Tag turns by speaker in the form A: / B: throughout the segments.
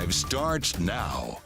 A: Drive starts now.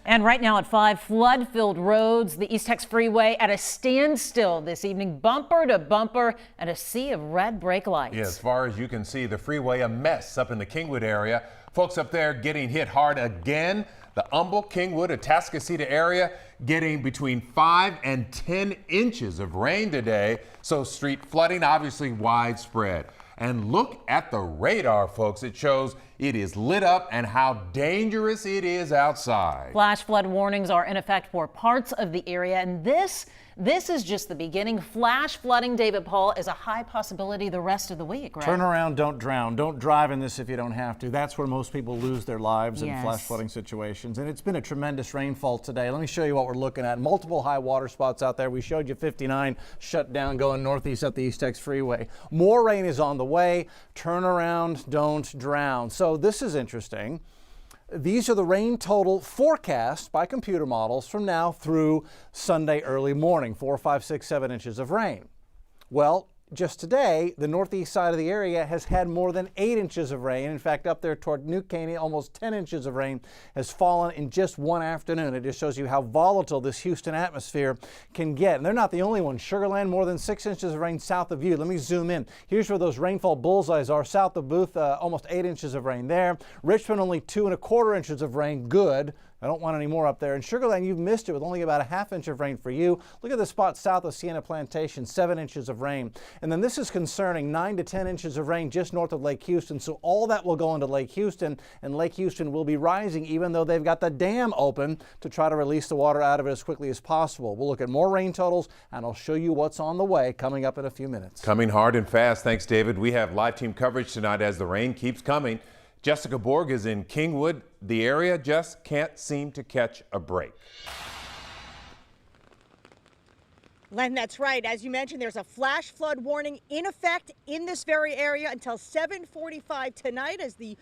B: And right now at 5, flood-filled roads, the East Tex Freeway at a standstill this evening, bumper to bumper, and a sea of red brake lights.
C: Yeah, as far as you can see, the freeway a mess up in the Kingwood area. Folks up there getting hit hard again. The Humble, Kingwood, Atascocita area getting between 5 and 10 inches of rain today. So street flooding obviously widespread. And look at the radar, folks. It shows it is lit up and how dangerous it is outside.
B: Flash flood warnings are in effect for parts of the area, and this is just the beginning. Flash flooding, David Paul, is a high possibility the rest of the week, right?
D: Turn around, don't drown. Don't drive in this if you don't have to. That's where most people lose their lives in flash flooding situations. And it's been a tremendous rainfall today. Let me show you what we're looking at. Multiple high water spots out there. We showed you 59 shut down going northeast up the East Tex Freeway. More rain is on the way. Turn around, don't drown. So this is interesting. These are the rain total forecast by computer models from now through Sunday early morning, 4, 5, 6, 7 inches of rain. Well, just today, the northeast side of the area has had more than 8 inches of rain. In fact, up there toward New Caney, almost 10 inches of rain has fallen in just one afternoon. It just shows you how volatile this Houston atmosphere can get. And they're not the only one. Sugar Land, more than 6 inches of rain south of you. Let me zoom in. Here's where those rainfall bullseyes are. South of Booth, almost 8 inches of rain there. Richmond, only 2¼ inches of rain. Good. I don't want any more up there. In Sugar Land, you've missed it with only about a ½ inch of rain for you. Look at the spot south of Sienna Plantation, 7 inches of rain. And then this is concerning, 9 to 10 inches of rain just north of Lake Houston. So all that will go into Lake Houston, and Lake Houston will be rising even though they've got the dam open to try to release the water out of it as quickly as possible. We'll look at more rain totals, and I'll show you what's on the way coming up in a few minutes.
C: Coming hard and fast. Thanks, David. We have live team coverage tonight as the rain keeps coming. Jessica Borg is in Kingwood. The area just can't seem to catch a break.
E: Len, that's right. As you mentioned, there's a flash flood warning in effect in this very area until 7:45 tonight as the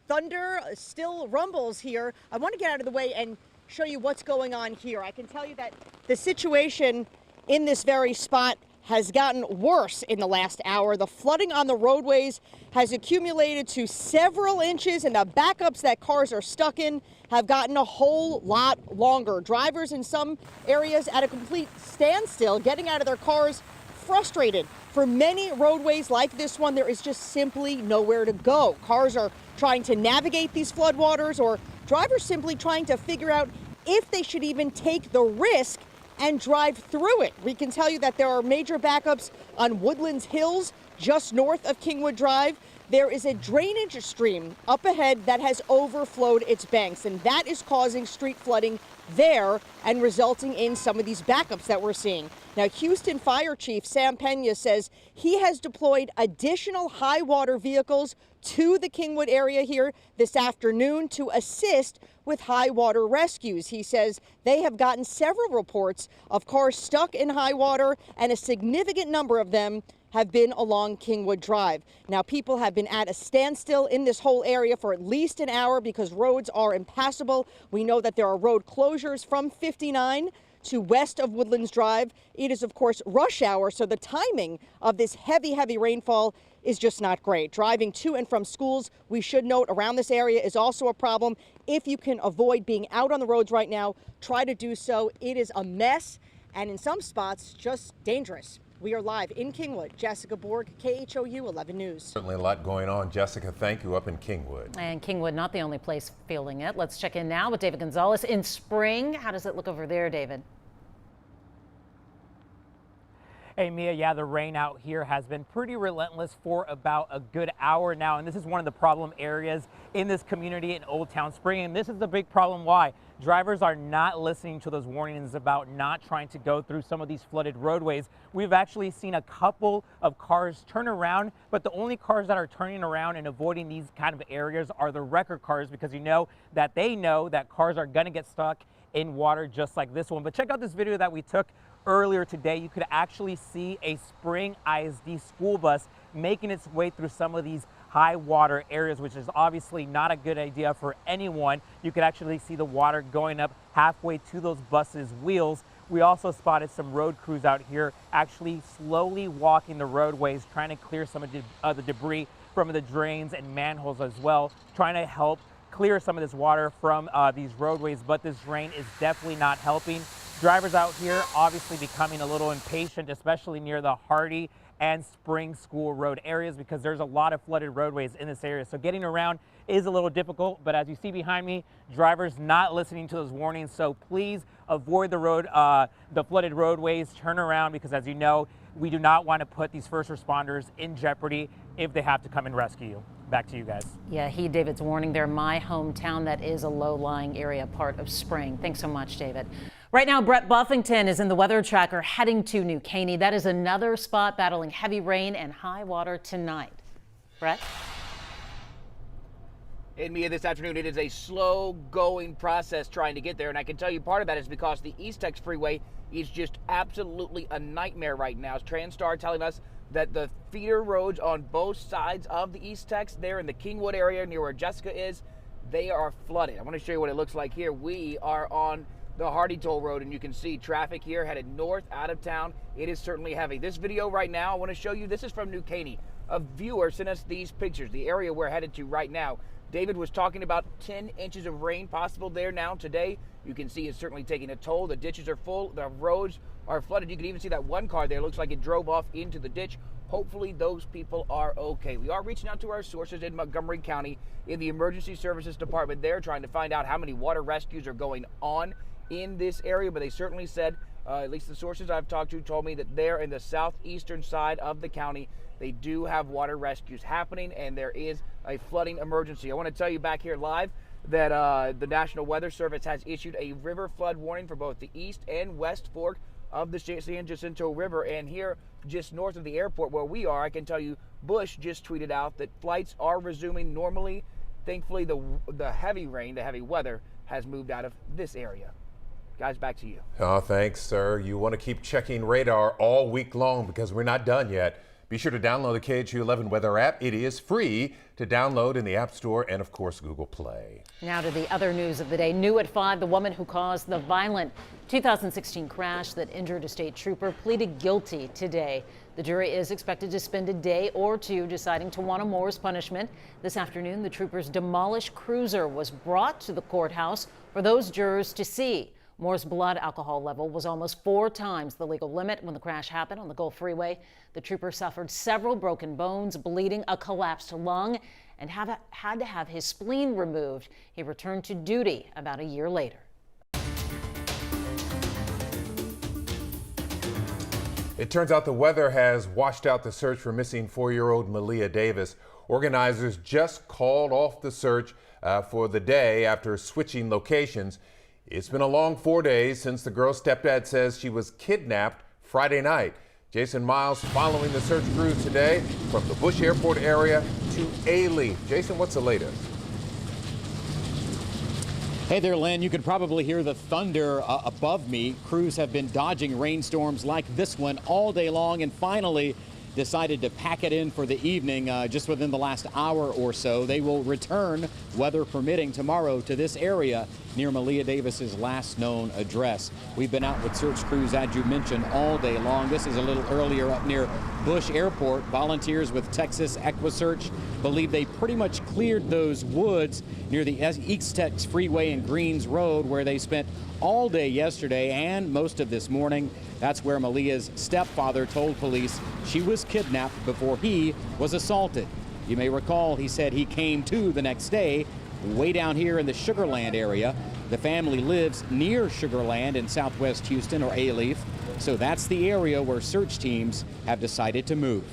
E: thunder still rumbles here. I want to get out of the way and show you what's going on here. I can tell you that the situation in this very spot has gotten worse in the last hour. The flooding on the roadways has accumulated to several inches, and the backups that cars are stuck in have gotten a whole lot longer. Drivers in some areas at a complete standstill, getting out of their cars frustrated. For many roadways like this one, there is just simply nowhere to go. Cars are trying to navigate these floodwaters, or drivers simply trying to figure out if they should even take the risk and drive through it. We can tell you that there are major backups on Woodlands Hills, just north of Kingwood Drive. There is a drainage stream up ahead that has overflowed its banks, and that is causing street flooding there and resulting in some of these backups that we're seeing. Now, Houston Fire Chief Sam Pena says he has deployed additional high water vehicles to the Kingwood area here this afternoon to assist with high water rescues. He says they have gotten several reports of cars stuck in high water, and a significant number of them have been along Kingwood Drive. Now, people have been at a standstill in this whole area for at least an hour because roads are impassable. We know that there are road closures from 59 to west of Woodlands Drive. It is, of course, rush hour, so the timing of this heavy rainfall is just not great. Driving to and from schools, we should note, around this area is also a problem. If you can avoid being out on the roads right now, try to do so. It is a mess, and in some spots, just dangerous. We are live in Kingwood. Jessica Borg, KHOU 11 News.
C: Certainly a lot going on. Jessica, thank you, up in Kingwood.
B: And Kingwood, not the only place feeling it. Let's check in now with David Gonzalez in Spring. How does it look over there, David?
F: Hey, Mia, yeah, the rain out here has been pretty relentless for about a good hour now, and this is one of the problem areas in this community in Old Town Spring, and this is the big problem. Why? Drivers are not listening to those warnings about not trying to go through some of these flooded roadways. We've actually seen a couple of cars turn around, but the only cars that are turning around and avoiding these kind of areas are the wrecker cars, because you know that they know that cars are going to get stuck in water just like this one. But check out this video that we took earlier today. You could actually see a Spring ISD school bus making its way through some of these high water areas, which is obviously not a good idea for anyone. You could actually see the water going up halfway to those buses' wheels. We also spotted some road crews out here actually slowly walking the roadways, trying to clear some of the debris from the drains and manholes as well, trying to help clear some of this water from these roadways, but this rain is definitely not helping. Drivers out here obviously becoming a little impatient, especially near the Hardy and Spring School Road areas, because there's a lot of flooded roadways in this area. So getting around is a little difficult, but as you see behind me, drivers not listening to those warnings. So please avoid the flooded roadways, turn around, because as you know, we do not want to put these first responders in jeopardy if they have to come and rescue you. Back to you guys.
B: Yeah, David's warning there. My hometown, that is a low-lying area, part of Spring. Thanks so much, David. Right now, Brett Buffington is in the weather tracker heading to New Caney. That is another spot battling heavy rain and high water tonight. Brett?
A: And Mia, this afternoon, it is a slow-going process trying to get there. And I can tell you part of that is because the East Tex Freeway is just absolutely a nightmare right now. Transtar telling us that the feeder roads on both sides of the East Tex, there in the Kingwood area near where Jessica is, they are flooded. I want to show you what it looks like here. We are on the Hardy Toll Road, and you can see traffic here headed north out of town. It is certainly heavy. This video right now, I want to show you, this is from New Caney. A viewer sent us these pictures, the area we're headed to right now. David was talking about 10 inches of rain possible there now today. You can see it's certainly taking a toll. The ditches are full, the roads are flooded. You can even see that one car there. Looks like it drove off into the ditch. Hopefully those people are okay. We are reaching out to our sources in Montgomery County in the Emergency Services Department there, trying to find out how many water rescues are going on in this area, but they certainly said, at least the sources I've talked to told me that there in the southeastern side of the county, they do have water rescues happening, and there is a flooding emergency. I want to tell you back here live that the National Weather Service has issued a river flood warning for both the east and west fork of the San Jacinto River. And here, just north of the airport where we are, I can tell you, Bush just tweeted out that flights are resuming normally. Thankfully, the heavy rain, the heavy weather has moved out of this area. Guys, back to you.
C: Oh, thanks, sir. You want to keep checking radar all week long because we're not done yet. Be sure to download the KHOU 11 weather app. It is free to download in the App Store and, of course, Google Play.
B: Now to the other news of the day. New at 5, the woman who caused the violent 2016 crash that injured a state trooper pleaded guilty today. The jury is expected to spend a day or two deciding to want a Moore's punishment. This afternoon, the trooper's demolished cruiser was brought to the courthouse for those jurors to see. Moore's blood alcohol level was almost 4 times the legal limit when the crash happened on the Gulf Freeway. The trooper suffered several broken bones, bleeding, a collapsed lung, and had to have his spleen removed. He returned to duty about a year later.
C: It turns out the weather has washed out the search for missing 4-year-old Maleah Davis. Organizers just called off the search for the day after switching locations. It's been a long 4 days since the girl's stepdad says she was kidnapped Friday night. Jason Miles following the search crews today from the Bush Airport area to A-Leaf. Jason, what's the latest?
G: Hey there, Len. You can probably hear the thunder above me. Crews have been dodging rainstorms like this one all day long and finally decided to pack it in for the evening just within the last hour or so. They will return, weather permitting, tomorrow to this area near Malia Davis's last known address. We've been out with search crews, as you mentioned, all day long. This is a little earlier up near Bush Airport. Volunteers with Texas EquiSearch believe they pretty much cleared those woods near the East Tex Freeway and Greens Road, where they spent all day yesterday and most of this morning. That's where Maleah's stepfather told police she was kidnapped before he was assaulted. You may recall he said he came to the next day way down here in the Sugar Land area. The family lives near Sugar Land in southwest Houston, or A-Leaf, so that's the area where search teams have decided to move.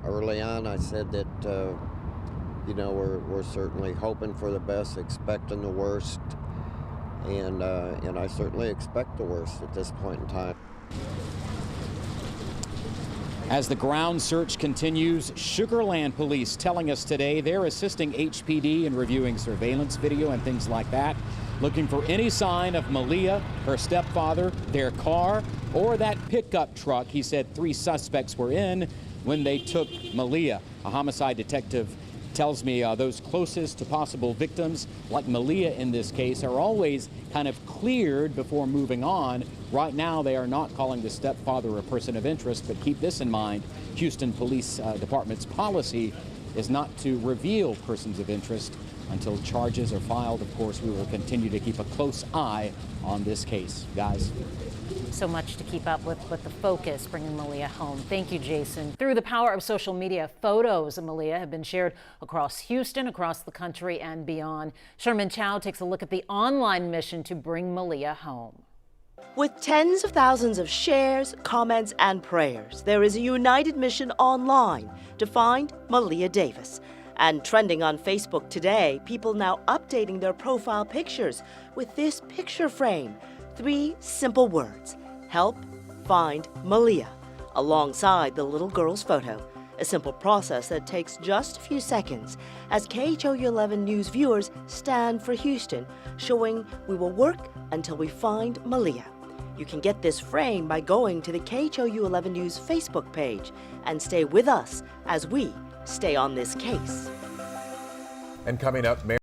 H: Early on, I said that, we're certainly hoping for the best, expecting the worst, and I certainly expect the worst at this point in time.
G: As the ground search continues, Sugar Land police telling us today they're assisting HPD in reviewing surveillance video and things like that, looking for any sign of Maleah, her stepfather, their car, or that pickup truck he said 3 suspects were in when they took Maleah. A homicide detective tells me those closest to possible victims, like Maleah in this case, are always kind of cleared before moving on. Right now, they are not calling the stepfather a person of interest, but keep this in mind. Houston Police Department's policy is not to reveal persons of interest until charges are filed. Of course, we will continue to keep a close eye on this case. Guys.
B: So much to keep up with, but the focus bringing Maleah home. Thank you, Jason. Through the power of social media, photos of Maleah have been shared across Houston, across the country, and beyond. Sherman Chow takes a look at the online mission to bring Maleah home.
I: With tens of thousands of shares, comments, and prayers, there is a united mission online to find Malia Davis. And trending on Facebook today, people now updating their profile pictures with this picture frame. 3 simple words: help find Maleah, alongside the little girl's photo. A simple process that takes just a few seconds as KHOU 11 News viewers stand for Houston, showing we will work until we find Maleah. You can get this frame by going to the KHOU 11 News Facebook page and stay with us as we stay on this case.
C: And coming up,